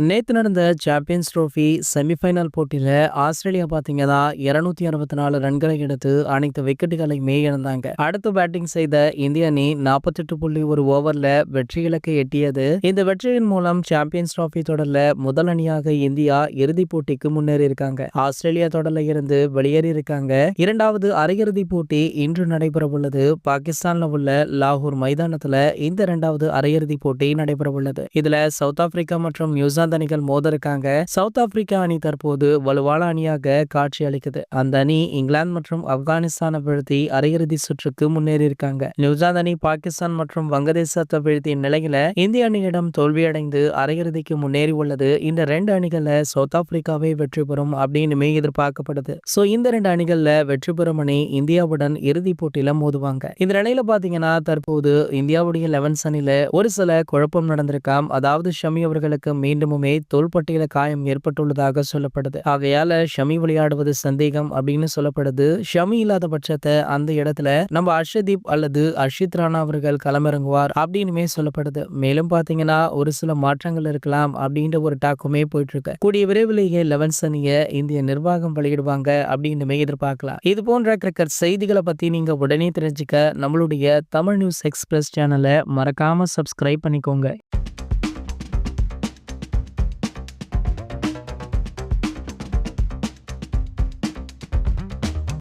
நேத்து நடந்த champions trophy semi-final போட்டியில ஆஸ்திரேலியா பாத்தீங்கன்னா 264 ரன்களை எடுத்து அனைத்து விக்கெட்டுகளையுமே இழந்தாங்க. அடுத்து பேட்டிங் செய்த இந்திய அணி 48.1 ஓவர்ல வெற்றி இலக்கை எட்டியது. இந்த வெற்றியின் மூலம் சாம்பியன்ஸ் ட்ரோஃபி தொடர்ல முதல் அணியாக இந்தியா இறுதிப் போட்டிக்கு முன்னேறி இருக்காங்க. ஆஸ்திரேலியா தொடர்ல இருந்து வெளியேறி இருக்காங்க. இரண்டாவது அரையிறுதிப் போட்டி இன்று நடைபெற உள்ளது. பாகிஸ்தான்ல உள்ள லாகூர் மைதானத்துல இந்த இரண்டாவது அரையிறுதிப் போட்டி நடைபெற உள்ளது. இதுல சவுத் ஆப்பிரிக்கா மற்றும் நியூசிலாந்து அணிகள் மோத இருக்காங்க. சவுத் ஆப்பிரிக்கா அணி தற்போது வலுவான அணியாக காட்சி அளிக்குது. அந்த அணி இங்கிலாந்து மற்றும் ஆப்கானிஸ்தானை வீழ்த்தி அரையிறுதி சுற்றுக்கு முன்னேறி இருக்காங்க. நியூசிலாந்து அணி பாகிஸ்தான் மற்றும் வங்கதேசத்தை வீழ்த்திய நிலையில இந்திய அணியிடம் தோல்வியடைந்து அரையிறுதிக்கு முன்னேறி உள்ளது. இந்த ரெண்டு அணிகள்ல சவுத் ஆப்பிரிக்காவே வெற்றி பெறும் அப்படின்னு எதிர்பார்க்கப்படுது. சோ இந்த ரெண்டு அணிகள்ல வெற்றி பெறும் அணி இந்தியாவுடன் இறுதி போட்டியில மோதுவாங்க. இந்த நிலையில பாத்தீங்கன்னா தற்போது இந்தியாவுடைய 11 அணில ஒரு சில குழப்பம் நடந்திருக்காம். அதாவது ஷமி அவர்களுக்கு மீண்டும் தோள்பட்டையில காயம் ஏற்பட்டுள்ளதாக சொல்லப்படுது. ஆகையால ஷமி விளையாடுவது சந்தேகம் அப்படின்னு சொல்லப்படுது. ஷமி இல்லாத பட்சத்தை அந்த இடத்துல நம்ம அர்ஷதீப் அல்லது அர்ஷித் ராணா அவர்கள் களமிறங்குவார் அப்படின்னு சொல்லப்படுது. மேலும் பாத்தீங்கன்னா ஒரு சில மாற்றங்கள் இருக்கலாம் அப்படின்ற ஒரு டாக்குமே போயிட்டு இருக்கு. கூடிய விரைவிலேயே 11 அணியை இந்திய நிர்வாகம் வெளியிடுவாங்க அப்படின்னு எதிர்பார்க்கலாம். இது போன்ற கிரிக்கெட் செய்திகளை பத்தி நீங்க உடனே தெரிஞ்சுக்க நம்மளுடைய தமிழ் நியூஸ் எக்ஸ்பிரஸ் சேனலை மறக்காம சப்ஸ்கிரைப் பண்ணிக்கோங்க.